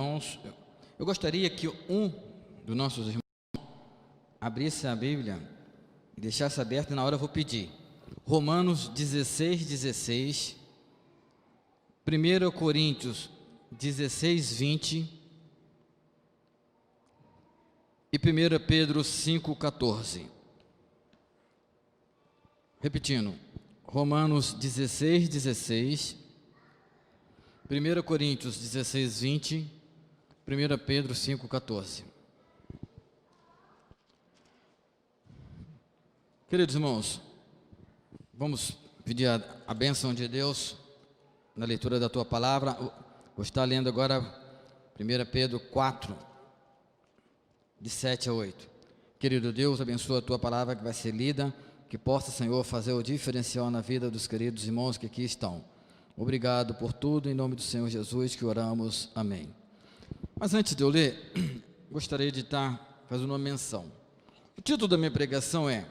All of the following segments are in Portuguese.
irmãos, eu gostaria que um dos nossos irmãos abrisse a Bíblia e deixasse aberta, e na hora eu vou pedir. Romanos 16, 16, 1 Coríntios 16, 20 e 1 Pedro 5, 14. Repetindo, Romanos 16, 16, 1 Coríntios 16, 20, 1 Pedro 5, 14. Queridos irmãos, vamos pedir a bênção de Deus na leitura da tua palavra. Vou estar lendo agora 1 Pedro 4, de 7 a 8. Querido Deus, abençoa a tua palavra que vai ser lida, que possa, Senhor, fazer o diferencial na vida dos queridos irmãos que aqui estão. Obrigado por tudo, em nome do Senhor Jesus que oramos, amém. Mas antes de eu ler, gostaria de estar fazendo uma menção. O título da minha pregação é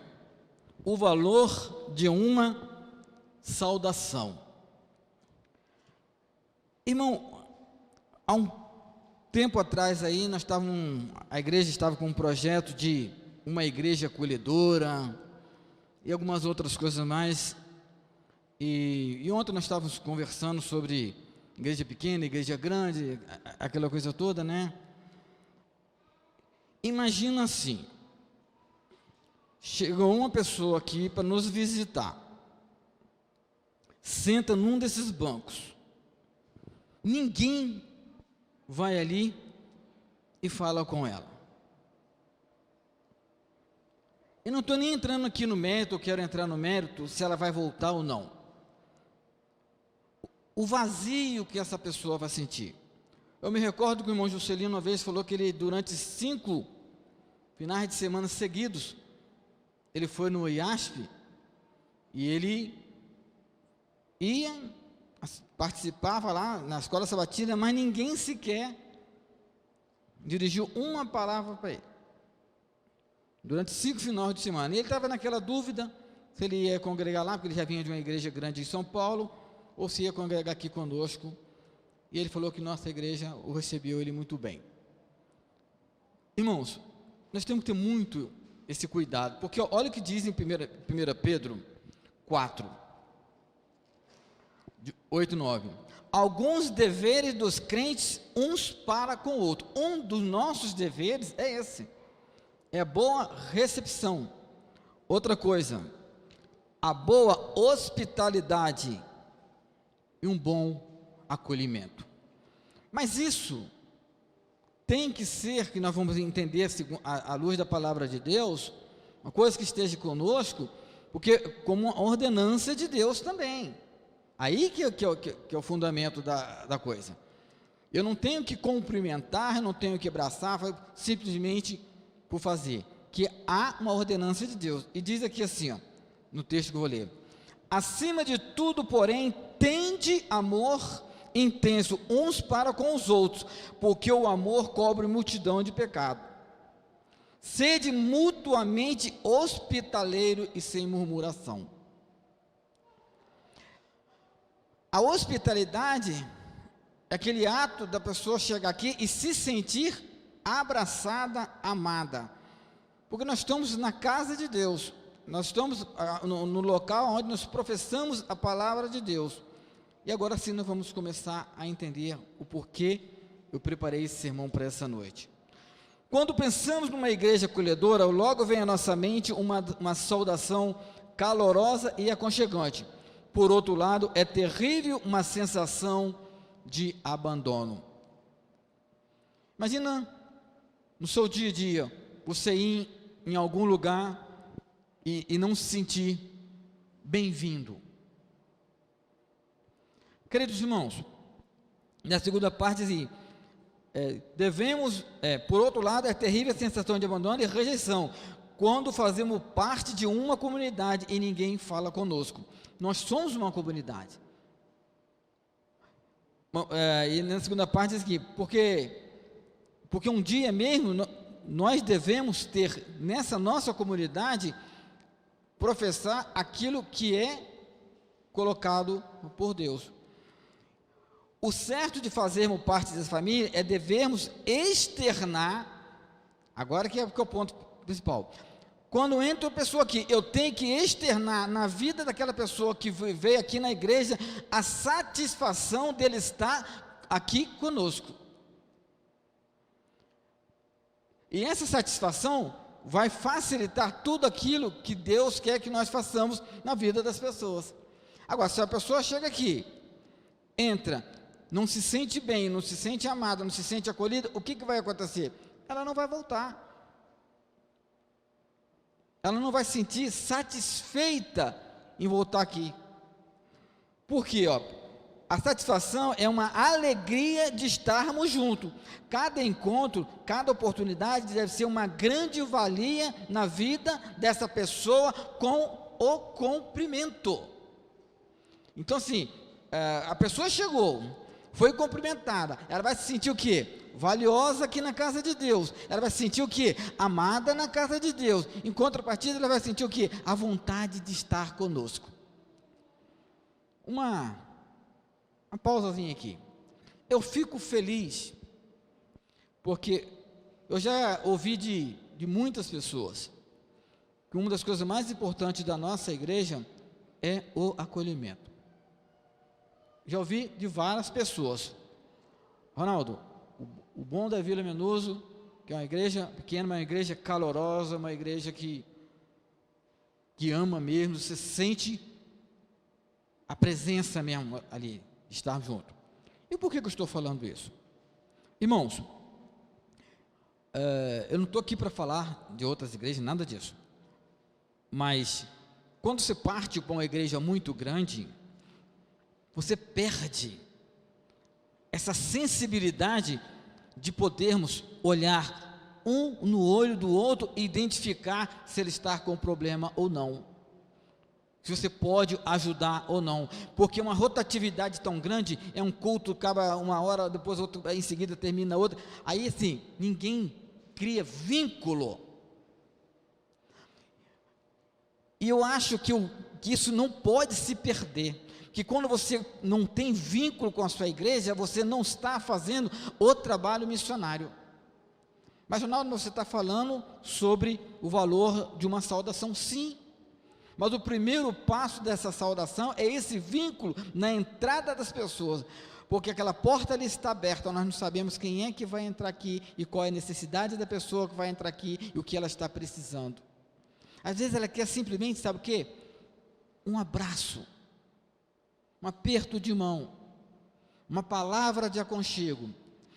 O Valor de uma Saudação. Irmão, há um tempo atrás aí, a igreja estava com um projeto de uma igreja acolhedora e algumas outras coisas mais. E ontem nós estávamos conversando sobre igreja pequena, igreja grande, aquela coisa toda, né? Imagina assim, chegou uma pessoa aqui para nos visitar, senta num desses bancos, ninguém vai ali e fala com ela. Eu não estou nem entrando aqui no mérito, eu quero entrar no mérito, se ela vai voltar ou não. O vazio que essa pessoa vai sentir. Eu me recordo que o irmão Juscelino uma vez falou que ele, durante 5 finais de semana seguidos, ele foi no IASP e ele ia, participava lá na escola sabatina, mas ninguém sequer dirigiu uma palavra para ele. Durante 5 finais de semana. E ele estava naquela dúvida se ele ia congregar lá, porque ele já vinha de uma igreja grande em São Paulo, ou se ia congregar aqui conosco. E ele falou que nossa igreja o recebeu ele muito bem. Irmãos, nós temos que ter muito esse cuidado, porque olha o que diz em 1 Pedro 4, 8 e 9. Alguns deveres dos crentes uns para com o outro. Um dos nossos deveres é esse, é a boa recepção. Outra coisa, a boa hospitalidade e um bom acolhimento. Mas isso tem que ser, que nós vamos entender à luz da palavra de Deus, uma coisa que esteja conosco, porque como uma ordenança de Deus também. Aí que é o fundamento da coisa. Eu não tenho que cumprimentar, não tenho que abraçar, simplesmente por fazer, que há uma ordenança de Deus. E diz aqui assim, ó, no texto que eu vou ler: acima de tudo, porém, tende amor intenso uns para com os outros, porque o amor cobre multidão de pecado. Sede mutuamente hospitaleiro e sem murmuração. A hospitalidade é aquele ato da pessoa chegar aqui e se sentir abraçada, amada, porque nós estamos na casa de Deus, nós estamos no local onde nós professamos a palavra de Deus. E agora sim nós vamos começar a entender o porquê eu preparei esse sermão para essa noite. Quando pensamos numa igreja acolhedora, logo vem à nossa mente uma saudação calorosa e aconchegante. Por outro lado, é terrível uma sensação de abandono. Imagina no seu dia a dia, você ir em algum lugar e não se sentir bem-vindo. Queridos irmãos, na segunda parte, assim, por outro lado, é terrível a sensação de abandono e rejeição, quando fazemos parte de uma comunidade e ninguém fala conosco. Nós somos uma comunidade. E na segunda parte diz aqui, porque um dia mesmo nós devemos ter, nessa nossa comunidade, professar aquilo que é colocado por Deus. O certo de fazermos parte dessa família é devermos externar, agora que é o ponto principal. Quando entra uma pessoa aqui, eu tenho que externar na vida daquela pessoa que veio aqui na igreja a satisfação dele estar aqui conosco. E essa satisfação vai facilitar tudo aquilo que Deus quer que nós façamos na vida das pessoas. Agora, se a pessoa chega aqui, entra, não se sente bem, não se sente amada, não se sente acolhida, o que vai acontecer? Ela não vai voltar. Ela não vai se sentir satisfeita em voltar aqui. Por quê? A satisfação é uma alegria de estarmos juntos. Cada encontro, cada oportunidade deve ser uma grande valia na vida dessa pessoa com o cumprimento. Então, assim, a pessoa chegou, foi cumprimentada, ela vai se sentir o quê? Valiosa aqui na casa de Deus. Ela vai se sentir o quê? Amada na casa de Deus. Em contrapartida, ela vai sentir o quê? A vontade de estar conosco. Uma pausazinha aqui. Eu fico feliz, porque eu já ouvi de muitas pessoas que uma das coisas mais importantes da nossa igreja é o acolhimento. Já ouvi de várias pessoas. Ronaldo, o bom da Vila Menuso, que é uma igreja pequena, uma igreja calorosa, uma igreja que ama mesmo, você sente a presença mesmo ali, estar junto. E por que eu estou falando isso? Irmãos, eu não estou aqui para falar de outras igrejas, nada disso. Mas, quando você parte para uma igreja muito grande, você perde essa sensibilidade de podermos olhar um no olho do outro e identificar se ele está com problema ou não, se você pode ajudar ou não, porque uma rotatividade tão grande, é um culto, acaba uma hora, depois outro, em seguida termina outra, aí assim, ninguém cria vínculo. E eu acho que isso não pode se perder, que quando você não tem vínculo com a sua igreja, você não está fazendo o trabalho missionário. Mas, Ronaldo, você está falando sobre o valor de uma saudação, sim. Mas o primeiro passo dessa saudação é esse vínculo na entrada das pessoas, porque aquela porta ali está aberta, nós não sabemos quem é que vai entrar aqui, e qual é a necessidade da pessoa que vai entrar aqui, e o que ela está precisando. Às vezes ela quer simplesmente, sabe o quê? Um abraço, um aperto de mão, uma palavra de aconchego.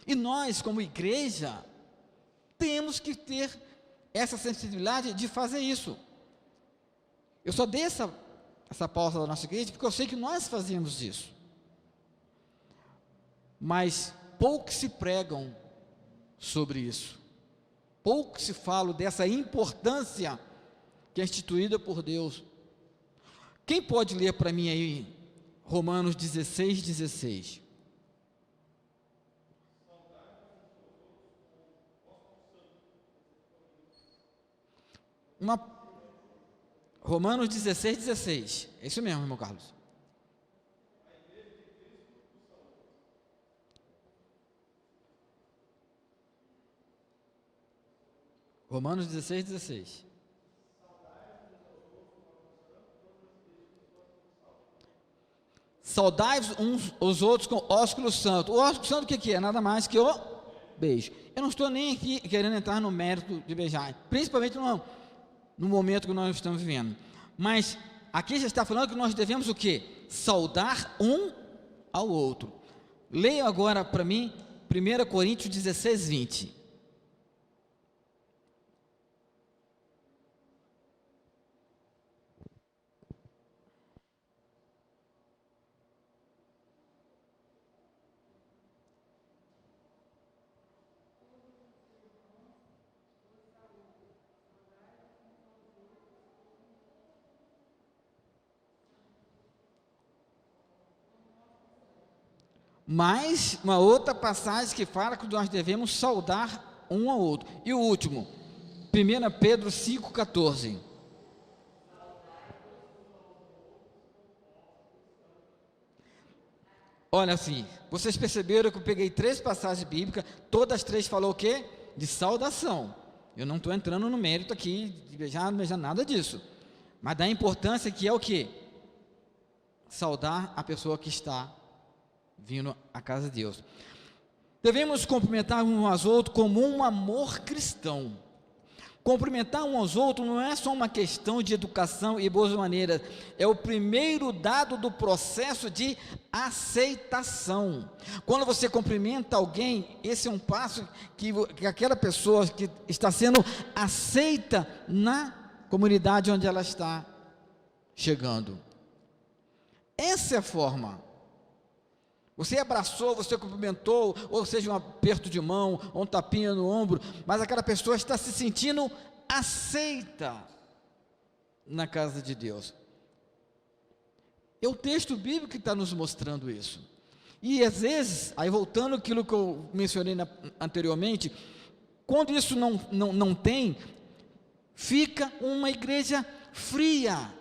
E nós, como igreja, temos que ter essa sensibilidade de fazer isso. Eu só dei essa pausa da nossa igreja porque eu sei que nós fazemos isso. Mas pouco se pregam sobre isso. Pouco se fala dessa importância que é instituída por Deus. Quem pode ler para mim aí Romanos 16:16? Romanos 16:16. É isso mesmo, irmão Carlos. Romanos 16:16. Saudai-vos uns os outros com ósculo santo. O ósculo santo o que é? Nada mais que o beijo. Eu não estou nem aqui querendo entrar no mérito de beijar, principalmente no momento que nós estamos vivendo. Mas aqui já está falando que nós devemos o quê? Saudar um ao outro. Leia agora para mim 1 Coríntios 16:20. Mais uma outra passagem que fala que nós devemos saudar um ao outro. E o último, 1 Pedro 5,14. Olha assim, vocês perceberam que eu peguei 3 passagens bíblicas, todas 3 falou o quê? De saudação. Eu não estou entrando no mérito aqui, de beijar, não beijar, nada disso. Mas da importância que é o quê? Saudar a pessoa que está vindo à casa de Deus. Devemos cumprimentar uns aos outros como um amor cristão. Cumprimentar uns aos outros não é só uma questão de educação e boas maneiras, é o primeiro dado do processo de aceitação. Quando você cumprimenta alguém, esse é um passo que aquela pessoa que está sendo aceita na comunidade onde ela está chegando. Essa é a forma. Você abraçou, você cumprimentou, ou seja, um aperto de mão, ou um tapinha no ombro, mas aquela pessoa está se sentindo aceita na casa de Deus. É o texto bíblico que está nos mostrando isso. E às vezes, aí voltando àquilo que eu mencionei anteriormente, quando isso não tem, fica uma igreja fria.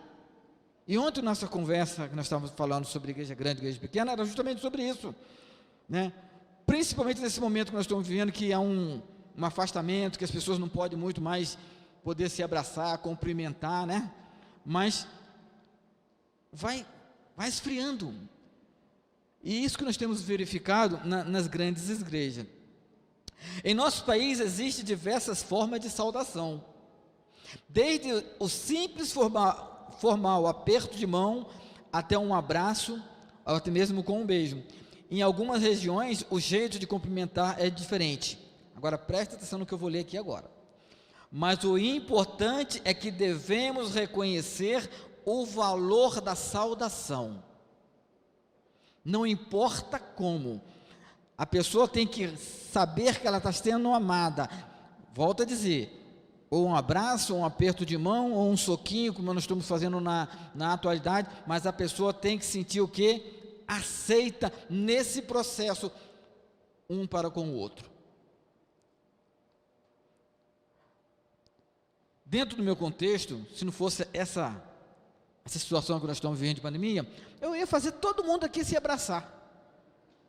E ontem nossa conversa, que nós estávamos falando sobre igreja grande, igreja pequena, era justamente sobre isso, né? Principalmente nesse momento que nós estamos vivendo, que há um afastamento, que as pessoas não podem muito mais poder se abraçar, cumprimentar, né? Mas vai esfriando. E isso que nós temos verificado nas grandes igrejas. Em nosso país existem diversas formas de saudação, desde o simples formal aperto de mão, até um abraço, até mesmo com um beijo. Em algumas regiões, o jeito de cumprimentar é diferente. Agora, presta atenção no que eu vou ler aqui agora. Mas o importante é que devemos reconhecer o valor da saudação. Não importa como. A pessoa tem que saber que ela está sendo amada. Volto a dizer, ou um abraço, ou um aperto de mão, ou um soquinho, como nós estamos fazendo na atualidade, mas a pessoa tem que sentir o quê? Aceita nesse processo, um para com o outro. Dentro do meu contexto, se não fosse essa situação que nós estamos vivendo de pandemia, eu ia fazer todo mundo aqui se abraçar.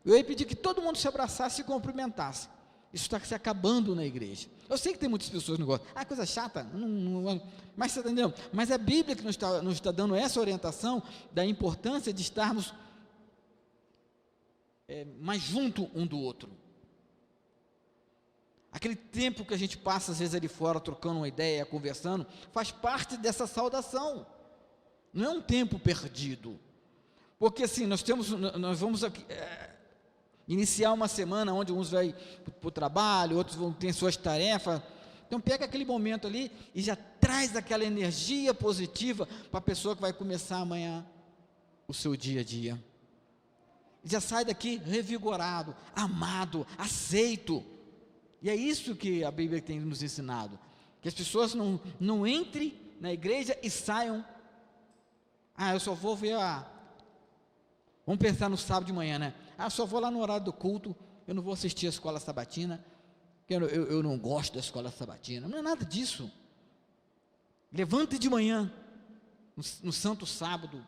Eu ia pedir que todo mundo se abraçasse e cumprimentasse. Isso está se acabando na igreja. Eu sei que tem muitas pessoas que não gostam. Coisa chata. Mas você está entendendo? Mas é a Bíblia que nos está dando essa orientação da importância de estarmos mais junto um do outro. Aquele tempo que a gente passa às vezes ali fora, trocando uma ideia, conversando, faz parte dessa saudação. Não é um tempo perdido. Porque assim, nós vamos aqui, iniciar uma semana onde uns vão para o trabalho, outros vão ter suas tarefas. Então pega aquele momento ali e já traz aquela energia positiva para a pessoa que vai começar amanhã o seu dia a dia. Já sai daqui revigorado, amado, aceito. E é isso que a Bíblia tem nos ensinado. Que as pessoas não entrem na igreja e saiam. Eu só vou ver vamos pensar no sábado de manhã, né? Só vou lá no horário do culto, eu não vou assistir a escola sabatina, porque eu não gosto da escola sabatina. Não é nada disso. Levante de manhã, no santo sábado,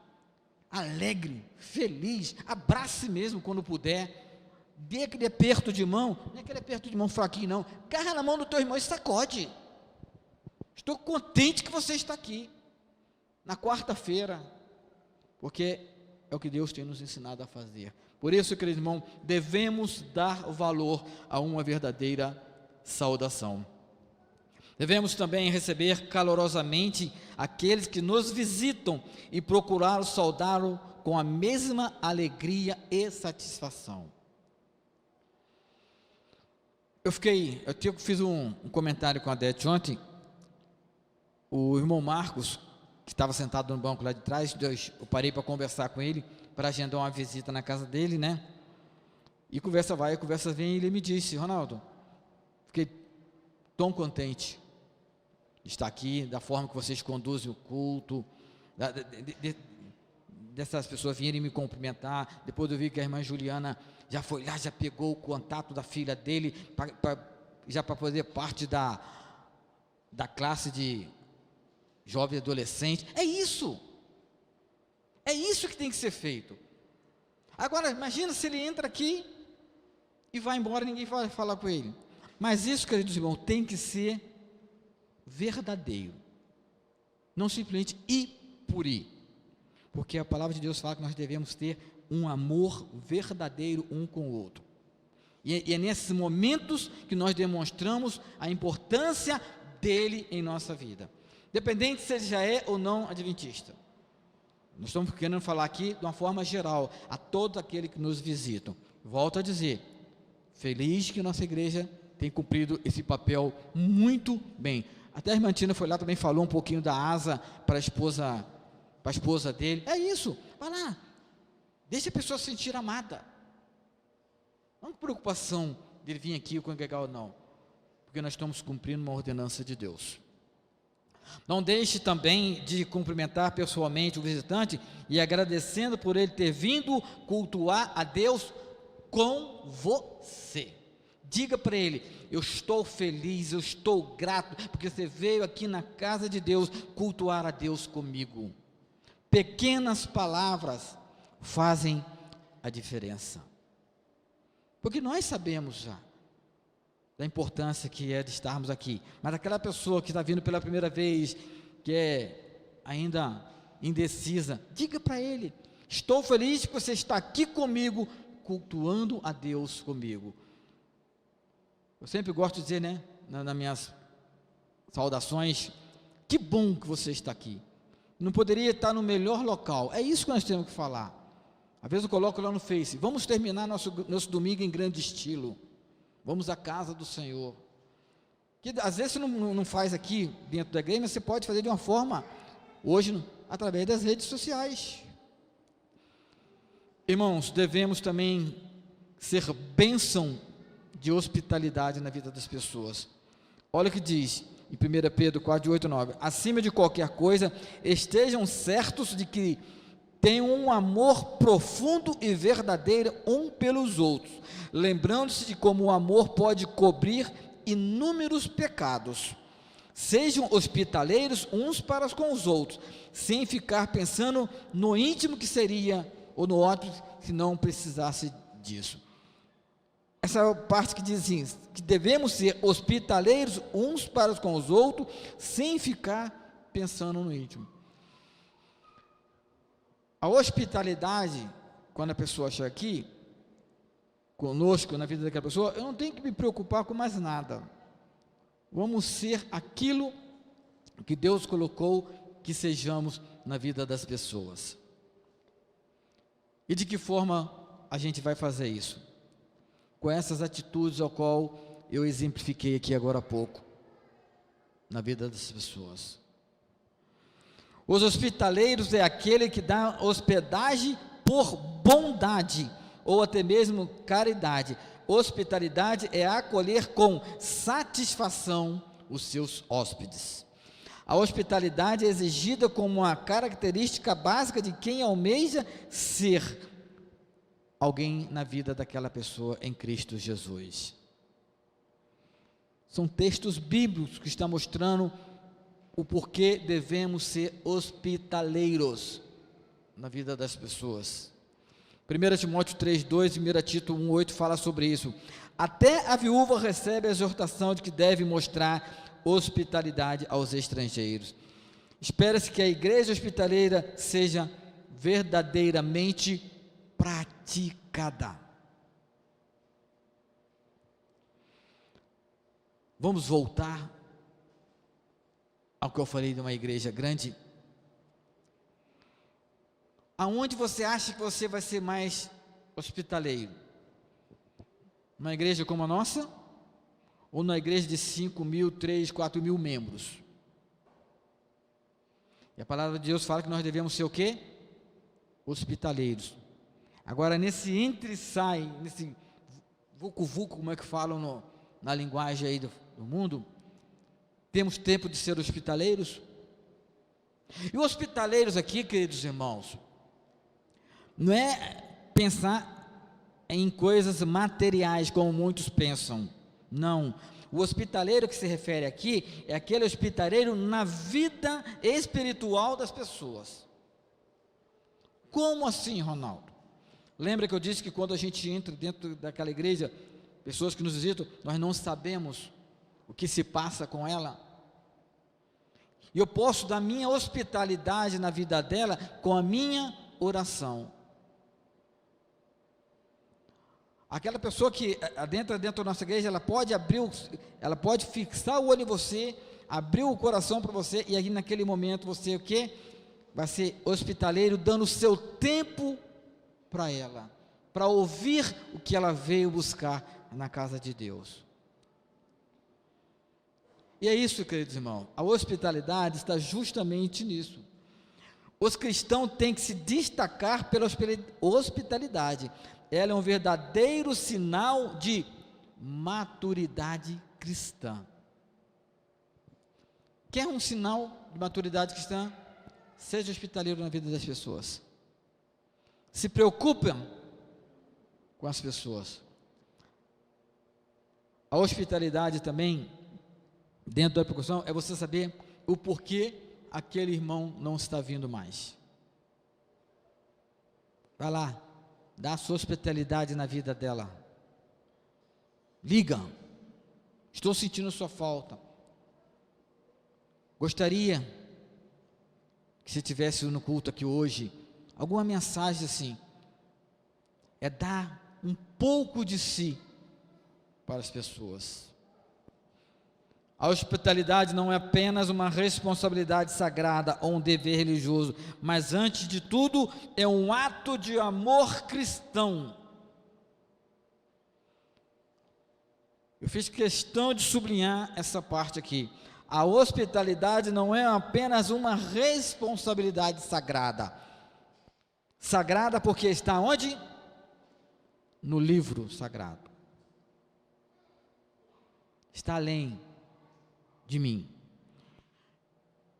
alegre, feliz, abrace mesmo quando puder, dê aquele aperto de mão, não é aquele aperto de mão fraquinho não, agarra na mão do teu irmão e sacode. Estou contente que você está aqui, na quarta-feira, porque é o que Deus tem nos ensinado a fazer. Por isso, querido irmão, devemos dar valor a uma verdadeira saudação. Devemos também receber calorosamente aqueles que nos visitam e procurar saudá-lo com a mesma alegria e satisfação. Eu fiz um comentário com a Dete ontem. O irmão Marcos, que estava sentado no banco lá de trás, eu parei para conversar com ele, para agendar uma visita na casa dele, né? E conversa vai, conversa vem, e ele me disse: Ronaldo, fiquei tão contente de estar aqui, da forma que vocês conduzem o culto, dessas pessoas virem me cumprimentar. Depois eu vi que a irmã Juliana já foi lá, já pegou o contato da filha dele, já para fazer parte da classe de jovem e adolescente. É isso que tem que ser feito. Agora, imagina se ele entra aqui e vai embora, ninguém vai falar com ele. Mas isso, queridos irmãos, tem que ser verdadeiro, não simplesmente ir por ir, porque a palavra de Deus fala que nós devemos ter um amor verdadeiro um com o outro, e é nesses momentos que nós demonstramos a importância dele em nossa vida, independente se ele já é ou não adventista. Nós estamos querendo falar aqui de uma forma geral, a todos aqueles que nos visitam. Volto a dizer, feliz que nossa igreja tem cumprido esse papel muito bem. Até a irmã Tina foi lá, também falou um pouquinho da asa para a esposa dele. É isso, vai lá, deixa a pessoa se sentir amada. Não com preocupação dele vir aqui ou congregar ou não, porque nós estamos cumprindo uma ordenança de Deus. Não deixe também de cumprimentar pessoalmente o visitante e agradecendo por ele ter vindo cultuar a Deus com você. Diga para ele: eu estou feliz, eu estou grato, porque você veio aqui na casa de Deus cultuar a Deus comigo. Pequenas palavras fazem a diferença, porque nós sabemos já da importância que é de estarmos aqui, mas aquela pessoa que está vindo pela primeira vez, que é ainda indecisa, diga para ele: estou feliz que você está aqui comigo, cultuando a Deus comigo. Eu sempre gosto de dizer, né, nas minhas saudações, que bom que você está aqui. Não poderia estar no melhor local. É isso que nós temos que falar. Às vezes eu coloco lá no Face: vamos terminar nosso domingo em grande estilo, vamos à casa do Senhor. Que às vezes você não faz aqui dentro da igreja, mas você pode fazer de uma forma, hoje, através das redes sociais. Irmãos, devemos também ser bênção de hospitalidade na vida das pessoas. Olha o que diz em 1 Pedro 4, 8 e 9: acima de qualquer coisa, estejam certos de que tenham um amor profundo e verdadeiro um pelos outros, lembrando-se de como o amor pode cobrir inúmeros pecados. Sejam hospitaleiros uns para com os outros, sem ficar pensando no íntimo que seria, ou no outro, se não precisasse disso. Essa parte que diz assim, que devemos ser hospitaleiros uns para com os outros, sem ficar pensando no íntimo. A hospitalidade, quando a pessoa chega aqui, conosco, na vida daquela pessoa, eu não tenho que me preocupar com mais nada. Vamos ser aquilo que Deus colocou que sejamos na vida das pessoas. E de que forma a gente vai fazer isso? Com essas atitudes ao qual eu exemplifiquei aqui agora há pouco, na vida das pessoas. Os hospitaleiros é aquele que dá hospedagem por bondade, ou até mesmo caridade. Hospitalidade é acolher com satisfação os seus hóspedes. A hospitalidade é exigida como uma característica básica de quem almeja ser alguém na vida daquela pessoa em Cristo Jesus. São textos bíblicos que estão mostrando o porquê devemos ser hospitaleiros na vida das pessoas. 1 Timóteo 3,2 e 1 Tito 1,8 fala sobre isso. Até a viúva recebe a exortação de que deve mostrar hospitalidade aos estrangeiros. Espera-se que a igreja hospitaleira seja verdadeiramente praticada. Vamos voltar ao que eu falei de uma igreja grande. Aonde você acha que você vai ser mais hospitaleiro? Numa igreja como a nossa? Ou numa igreja de 5.000, 3.000, 4.000 membros? E a palavra de Deus fala que nós devemos ser o quê? Hospitaleiros. Agora, nesse entre e sai, nesse vucu-vucu, como é que falam na linguagem aí do mundo, temos tempo de ser hospitaleiros? E hospitaleiros aqui, queridos irmãos, não é pensar em coisas materiais, como muitos pensam, não. O hospitaleiro que se refere aqui, é aquele hospitaleiro na vida espiritual das pessoas. Como assim, Ronaldo? Lembra que eu disse que quando a gente entra dentro daquela igreja, pessoas que nos visitam, nós não sabemos o que se passa com ela? E eu posso dar minha hospitalidade na vida dela com a minha oração. Aquela pessoa que adentra dentro da nossa igreja, ela pode fixar o olho em você, abrir o coração para você, e aí naquele momento você o quê? Vai ser hospitaleiro, dando o seu tempo para ela, para ouvir o que ela veio buscar na casa de Deus. E é isso, queridos irmãos, a hospitalidade está justamente nisso. Os cristãos têm que se destacar pela hospitalidade. Ela é um verdadeiro sinal de maturidade cristã. Quer um sinal de maturidade cristã? Seja hospitaleiro na vida das pessoas. Se preocupem com as pessoas. A hospitalidade também, dentro da preocupação, é você saber o porquê aquele irmão não está vindo mais. Vai lá, dá a sua hospitalidade na vida dela. Liga, estou sentindo sua falta. Gostaria que se tivesse no culto aqui hoje, alguma mensagem assim, é dar um pouco de si para as pessoas. A hospitalidade não é apenas uma responsabilidade sagrada ou um dever religioso, mas antes de tudo é um ato de amor cristão. Eu fiz questão de sublinhar essa parte aqui. A hospitalidade não é apenas uma responsabilidade sagrada. Sagrada porque está onde? No livro sagrado. Está além de mim.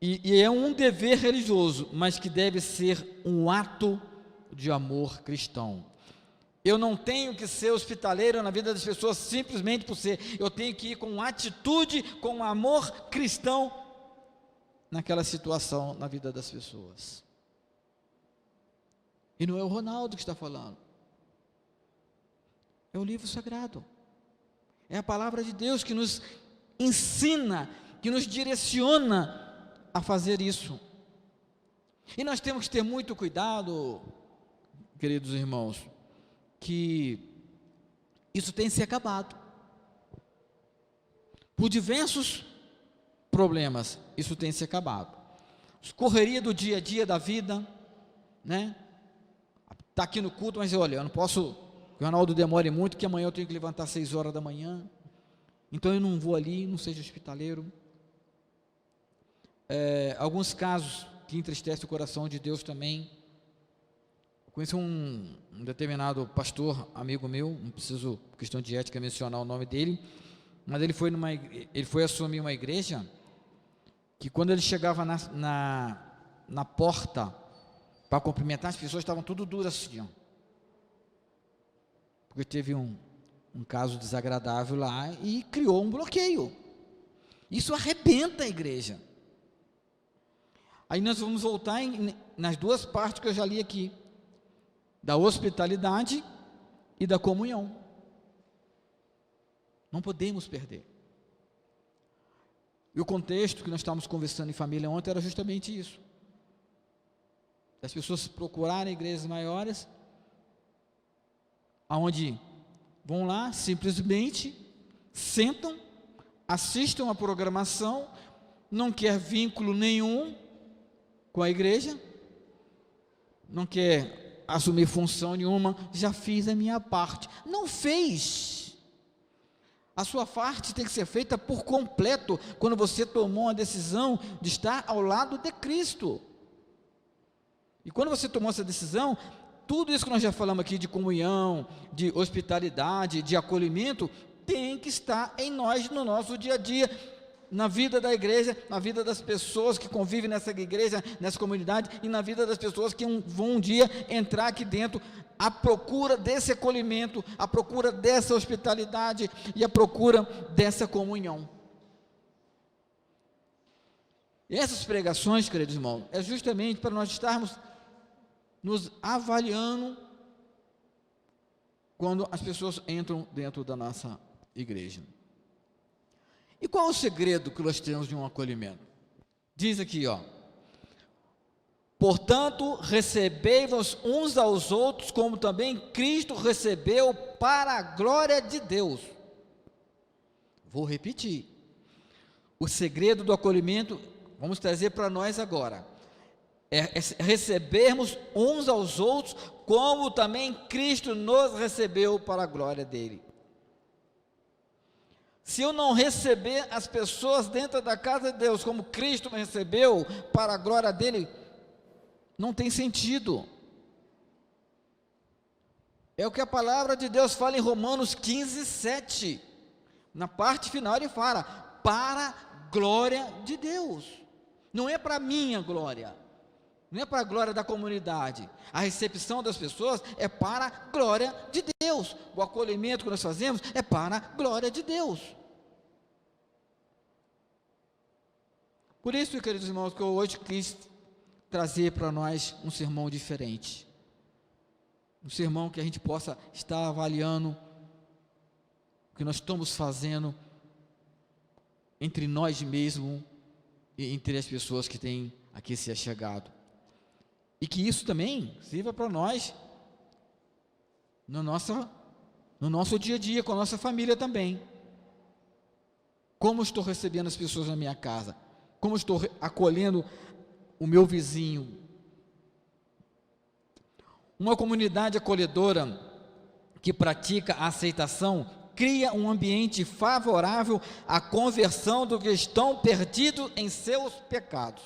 E é um dever religioso, mas que deve ser um ato de amor cristão. Eu não tenho que ser hospitaleiro na vida das pessoas simplesmente por ser. Eu tenho que ir com atitude, com amor cristão naquela situação na vida das pessoas. E não é o Ronaldo que está falando. É o livro sagrado. É a palavra de Deus que nos ensina, que nos direciona a fazer isso. E nós temos que ter muito cuidado, queridos irmãos, que isso tem se acabado. Por diversos problemas, isso tem se acabado. Correria do dia a dia da vida, né? Está aqui no culto, mas olha, eu não posso, que o Ronaldo demore muito, que amanhã eu tenho que levantar 6 horas da manhã, então eu não vou ali, não seja hospitaleiro. Alguns casos que entristecem o coração de Deus também. Conheci um determinado pastor, amigo meu, não preciso, por questão de ética, mencionar o nome dele, mas ele foi assumir uma igreja, que quando ele chegava na porta, para cumprimentar, as pessoas estavam tudo duras assim, ó, porque teve um caso desagradável lá, e criou um bloqueio. Isso arrebenta a igreja. Aí nós vamos voltar nas duas partes que eu já li aqui, da hospitalidade e da comunhão. Não podemos perder. E o contexto que nós estávamos conversando em família ontem era justamente isso. As pessoas procurarem igrejas maiores, aonde vão lá, simplesmente sentam, assistam a programação, não quer vínculo nenhum com a igreja, não quer assumir função nenhuma, já fiz a minha parte. Não fez. A sua parte tem que ser feita por completo, quando você tomou a decisão de estar ao lado de Cristo. E quando você tomou essa decisão, tudo isso que nós já falamos aqui de comunhão, de hospitalidade, de acolhimento, tem que estar em nós, no nosso dia a dia, na vida da igreja, na vida das pessoas que convivem nessa igreja, nessa comunidade, e na vida das pessoas que vão um dia entrar aqui dentro, à procura desse acolhimento, à procura dessa hospitalidade e à procura dessa comunhão. E essas pregações, queridos irmãos, é justamente para nós estarmos nos avaliando quando as pessoas entram dentro da nossa igreja. E qual é o segredo que nós temos de um acolhimento? Diz aqui, portanto, recebei-vos uns aos outros, como também Cristo recebeu para a glória de Deus. Vou repetir. O segredo do acolhimento, vamos trazer para nós agora, é recebermos uns aos outros, como também Cristo nos recebeu para a glória dele. Se eu não receber as pessoas dentro da casa de Deus, como Cristo me recebeu para a glória dele, não tem sentido. É o que a palavra de Deus fala em Romanos 15, 7. Na parte final ele fala, para a glória de Deus. Não é para a minha glória, não é para a glória da comunidade. A recepção das pessoas é para a glória de Deus. O acolhimento que nós fazemos é para a glória de Deus. Por isso, queridos irmãos, que eu hoje quis trazer para nós um sermão diferente. Um sermão que a gente possa estar avaliando o que nós estamos fazendo entre nós mesmos e entre as pessoas que têm aqui se achegado. E que isso também sirva para nós no nosso dia a dia, com a nossa família também. Como estou recebendo as pessoas na minha casa? Como estou acolhendo o meu vizinho? Uma comunidade acolhedora que pratica a aceitação cria um ambiente favorável à conversão dos que estão perdidos em seus pecados.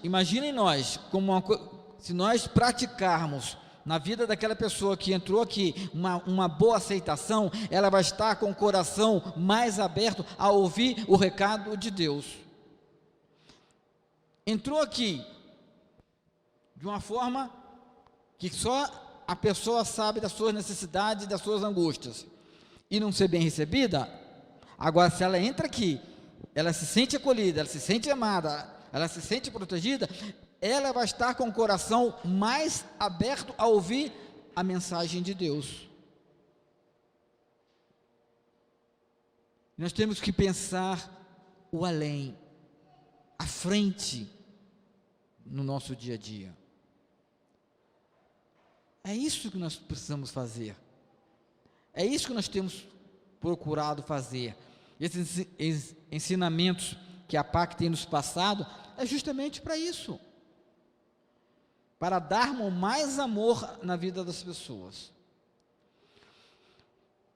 Imaginem nós, se nós praticarmos na vida daquela pessoa que entrou aqui uma boa aceitação, ela vai estar com o coração mais aberto a ouvir o recado de Deus. Entrou aqui de uma forma que só a pessoa sabe das suas necessidades, das suas angústias, e não ser bem recebida. Agora, se ela entra aqui, ela se sente acolhida, ela se sente amada, ela se sente protegida, ela vai estar com o coração mais aberto a ouvir a mensagem de Deus. Nós temos que pensar o além, à frente, no nosso dia a dia. É isso que nós precisamos fazer. É isso que nós temos procurado fazer. Esses ensinamentos que a PAC tem nos passado é justamente para isso. Para darmos mais amor na vida das pessoas.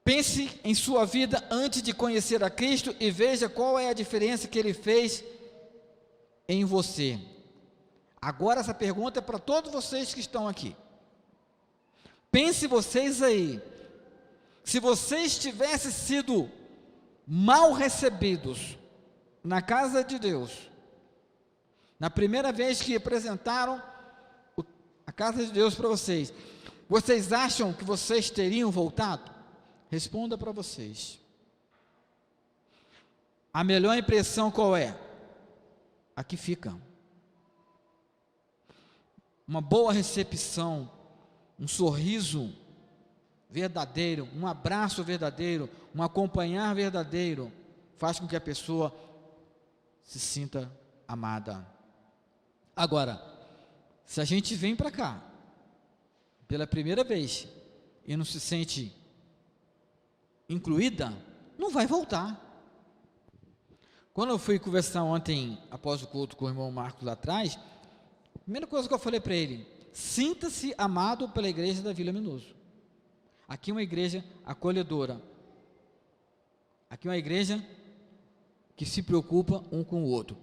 Pense em sua vida antes de conhecer a Cristo e veja qual é a diferença que Ele fez em você. Agora essa pergunta é para todos vocês que estão aqui. Pense vocês aí, se vocês tivessem sido mal recebidos na casa de Deus, na primeira vez que apresentaram a casa de Deus para vocês, vocês acham que vocês teriam voltado? Responda para vocês. A melhor impressão qual é? A que fica. Uma boa recepção, um sorriso verdadeiro, um abraço verdadeiro, um acompanhar verdadeiro, faz com que a pessoa se sinta amada. Agora, se a gente vem para cá, pela primeira vez, e não se sente incluída, não vai voltar. Quando eu fui conversar ontem, após o culto com o irmão Marcos lá atrás, a primeira coisa que eu falei para ele, sinta-se amado pela igreja da Vila Minoso. Aqui é uma igreja acolhedora. Aqui é uma igreja que se preocupa um com o outro.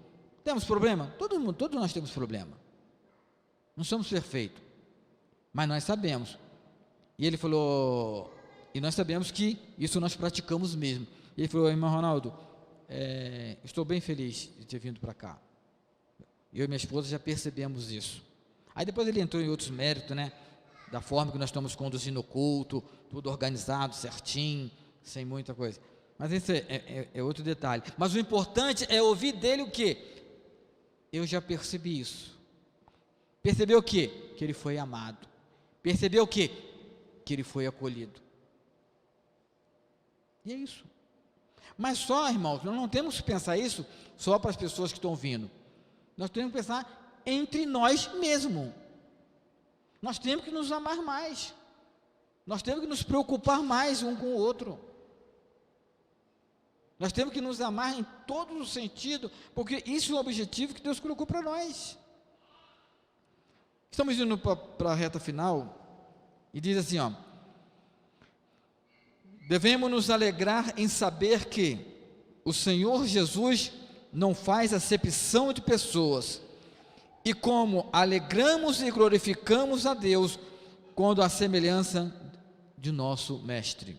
Temos problema? Todos nós temos problema. Não somos perfeitos, mas nós sabemos. E ele falou, e nós sabemos que isso nós praticamos mesmo. E ele falou, irmão Ronaldo, estou bem feliz de ter vindo para cá. Eu e minha esposa já percebemos isso. Aí depois ele entrou em outros méritos, né? Da forma que nós estamos conduzindo o culto, tudo organizado, certinho, sem muita coisa. Mas esse é outro detalhe. Mas o importante é ouvir dele o quê? Eu já percebi isso. Percebeu o quê? Que ele foi amado. Percebeu o quê? Que ele foi acolhido. E é isso. Mas só, irmãos, nós não temos que pensar isso só para as pessoas que estão vindo. Nós temos que pensar entre nós mesmos. Nós temos que nos amar mais. Nós temos que nos preocupar mais um com o outro. Nós temos que nos amar em todos os sentidos, porque isso é o objetivo que Deus colocou para nós. Estamos indo para a reta final, e diz assim, ó: devemos nos alegrar em saber que o Senhor Jesus não faz acepção de pessoas, e como alegramos e glorificamos a Deus quando a semelhança de nosso Mestre.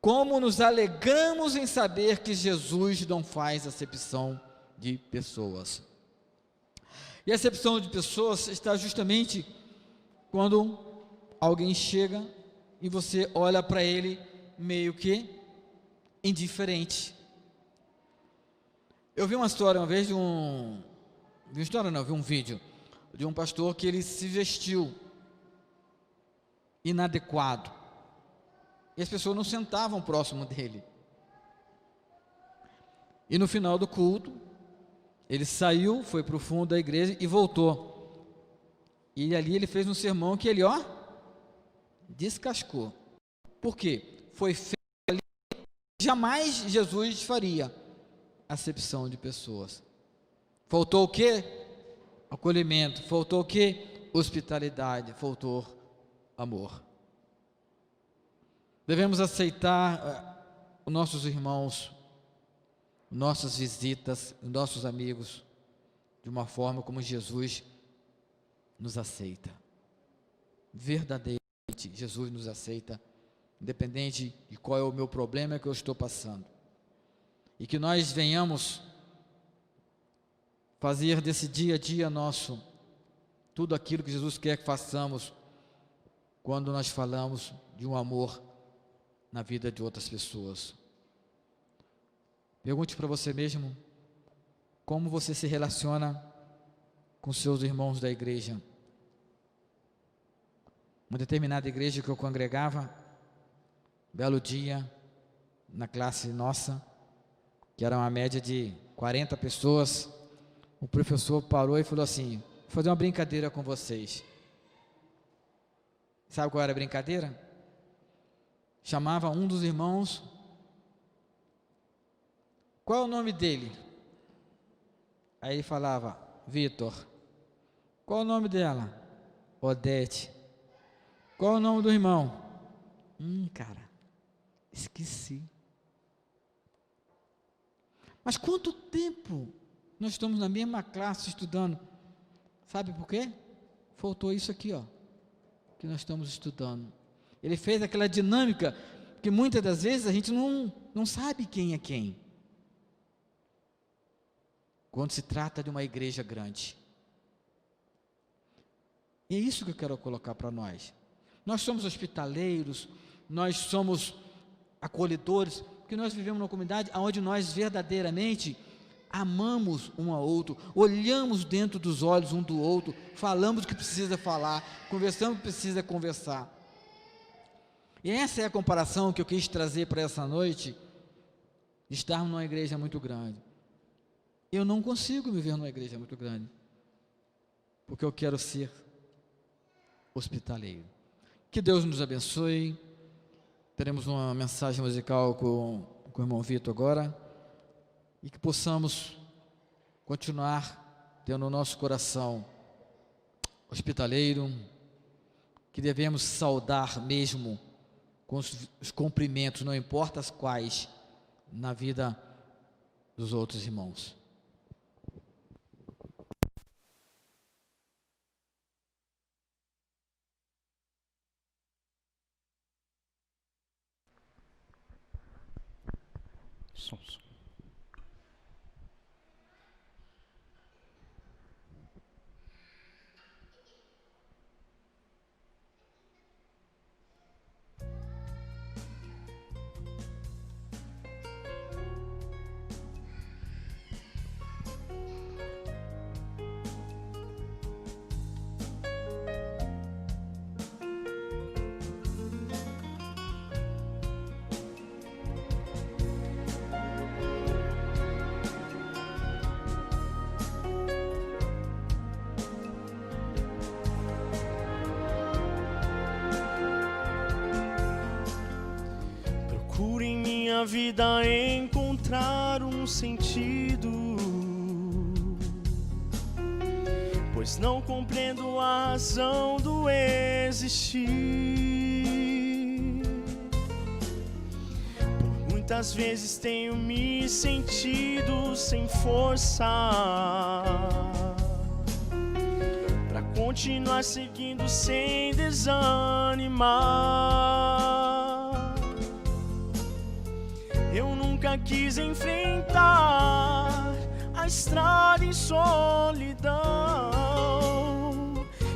Como nos alegramos em saber que Jesus não faz acepção de pessoas. E a acepção de pessoas está justamente quando alguém chega e você olha para ele meio que indiferente. Eu vi uma história uma vez vi um vídeo de um pastor que ele se vestiu inadequado. E as pessoas não sentavam próximo dele. E no final do culto, ele saiu, foi para o fundo da igreja e voltou. E ali ele fez um sermão que ele, descascou. Por quê? Foi feito ali, jamais Jesus faria acepção de pessoas. Faltou o quê? Acolhimento. Faltou o quê? Hospitalidade. Faltou amor. Devemos aceitar os nossos irmãos, nossas visitas, nossos amigos, de uma forma como Jesus nos aceita. Verdadeiramente, Jesus nos aceita, independente de qual é o meu problema que eu estou passando. E que nós venhamos fazer desse dia a dia nosso, tudo aquilo que Jesus quer que façamos, quando nós falamos de um amor na vida de outras pessoas. Pergunte para você mesmo, como você se relaciona com seus irmãos da igreja. Uma determinada igreja que eu congregava, belo dia, na classe nossa, que era uma média de 40 pessoas, o professor parou e falou assim: vou fazer uma brincadeira com vocês. Sabe qual era a brincadeira? Chamava um dos irmãos. Qual é o nome dele? Aí ele falava: Vitor. Qual é o nome dela? Odete. Qual é o nome do irmão? Cara, esqueci. Mas quanto tempo nós estamos na mesma classe estudando? Sabe por quê? Faltou isso aqui, que nós estamos estudando. Ele fez aquela dinâmica que muitas das vezes a gente não sabe quem é quem. Quando se trata de uma igreja grande. E é isso que eu quero colocar para nós. Nós somos hospitaleiros, nós somos acolhedores, porque nós vivemos numa comunidade onde nós verdadeiramente amamos um ao outro, olhamos dentro dos olhos um do outro, falamos o que precisa falar, conversamos o que precisa conversar. E essa é a comparação que eu quis trazer para essa noite, de estarmos numa igreja muito grande. Eu não consigo me ver numa igreja muito grande, porque eu quero ser hospitaleiro. Que Deus nos abençoe. Teremos uma mensagem musical com o irmão Vitor agora, e que possamos continuar tendo o nosso coração hospitaleiro, que devemos saudar mesmo com os cumprimentos, não importa as quais, na vida dos outros irmãos. Sons. minha vida encontrar um sentido, pois não compreendo a razão do existir. Por muitas vezes tenho me sentido sem força pra continuar seguindo sem desanimar. Eu nunca quis enfrentar a estrada em solidão,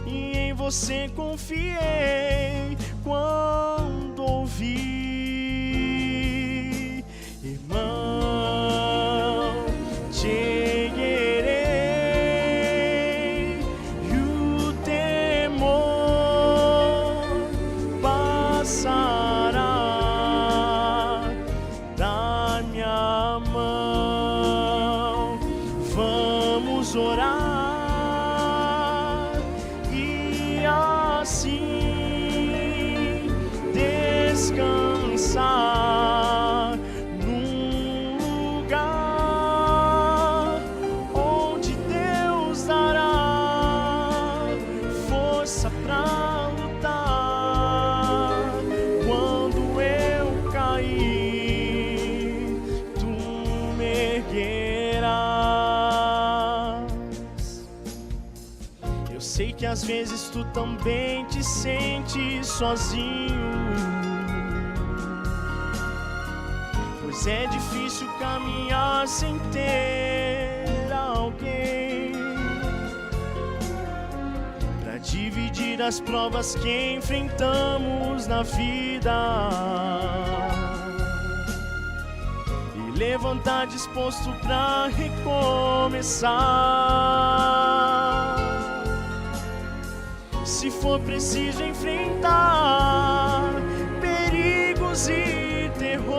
e em você confiei quando ouvi, irmão, cheguei, e o temor passará da minha mão. Vamos orar e assim descansar num lugar onde Deus dará força pra lutar. Quando eu cair, tu me erguerás. Eu sei que às vezes tu também te sentes sozinho, pois é difícil caminhar sem ter alguém pra dividir as provas que enfrentamos na vida e levantar disposto pra recomeçar. Se for preciso enfrentar perigos e terror,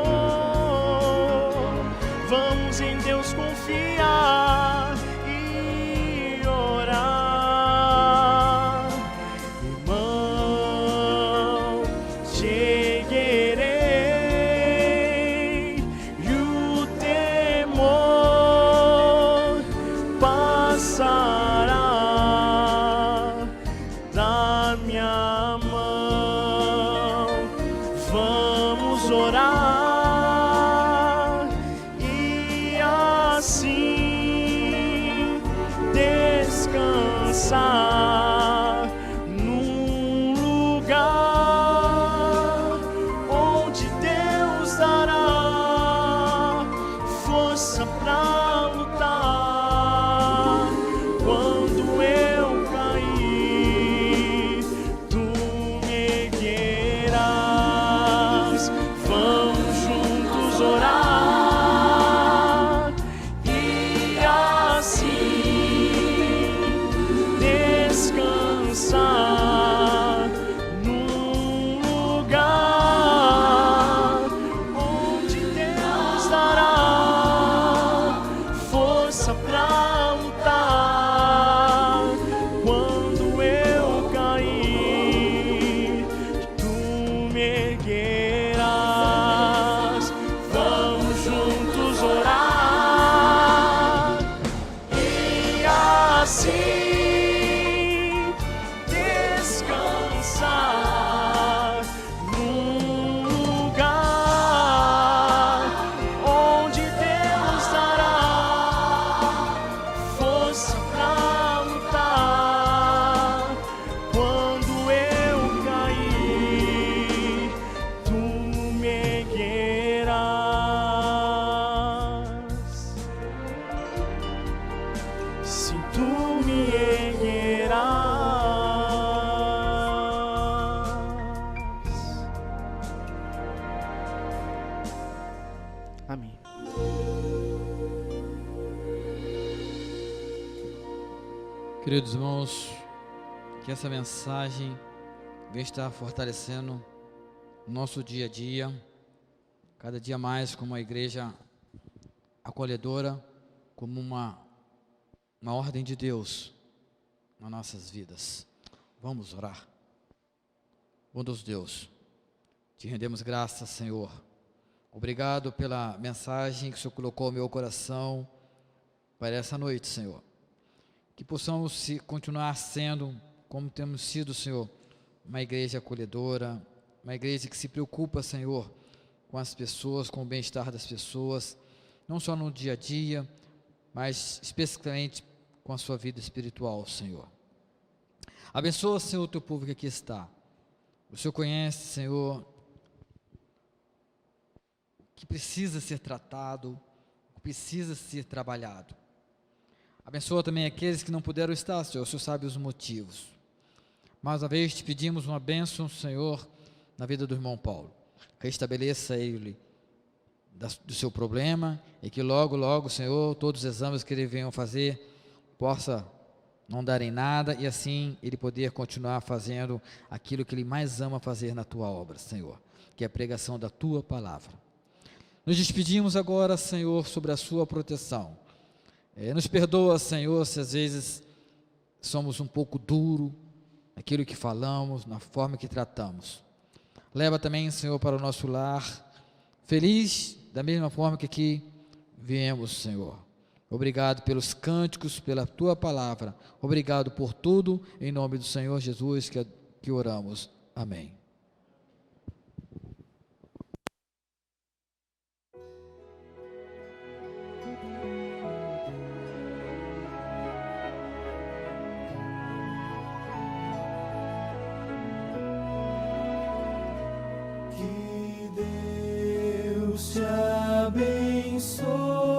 vamos em Deus confiar e orar. Irmão, cheguei, e o temor passará da minha mão. Vamos orar e assim descansar num lugar onde Deus dará força pra lutar. Quando eu cair, tu me erguerás. Vamos juntos orar e assim descansar num lugar onde Deus dará força pra lutar. Quando eu cair, tu me erguerás. Vamos juntos orar e assim descansar num lugar onde Deus dará força pra lutar. Quando eu cair, tu me erguerás. Se tu me erguerás. Amém. Queridos irmãos, que essa mensagem venha estar fortalecendo o nosso dia a dia, cada dia mais como uma igreja acolhedora, como uma ordem de Deus nas nossas vidas. Vamos orar. Bondoso Deus, te rendemos graças, Senhor, Obrigado pela mensagem que o Senhor colocou no meu coração para essa noite, Senhor. Que possamos continuar sendo, como temos sido, Senhor, uma igreja acolhedora, uma igreja que se preocupa, Senhor, com as pessoas, com o bem-estar das pessoas, não só no dia a dia, mas especificamente com a sua vida espiritual, Senhor. Abençoa, Senhor, o teu povo que aqui está. O Senhor conhece, Senhor, o que precisa ser tratado, o que precisa ser trabalhado. Abençoa também aqueles que não puderam estar, Senhor, o Senhor sabe os motivos. Mais uma vez te pedimos uma bênção, Senhor, na vida do irmão Paulo. Restabeleça ele do seu problema e que logo, logo, Senhor, todos os exames que ele venha fazer possa não dar em nada e assim ele poder continuar fazendo aquilo que ele mais ama fazer na tua obra, Senhor, que é a pregação da tua palavra. Nos despedimos agora, Senhor, sobre a sua proteção. Nos perdoa, Senhor, se às vezes somos um pouco duro naquilo que falamos, na forma que tratamos. Leva também, Senhor, para o nosso lar, feliz da mesma forma que aqui viemos, Senhor. Obrigado pelos cânticos, pela tua palavra. Obrigado por tudo, em nome do Senhor Jesus que oramos. Amém. Que Deus te abençoe.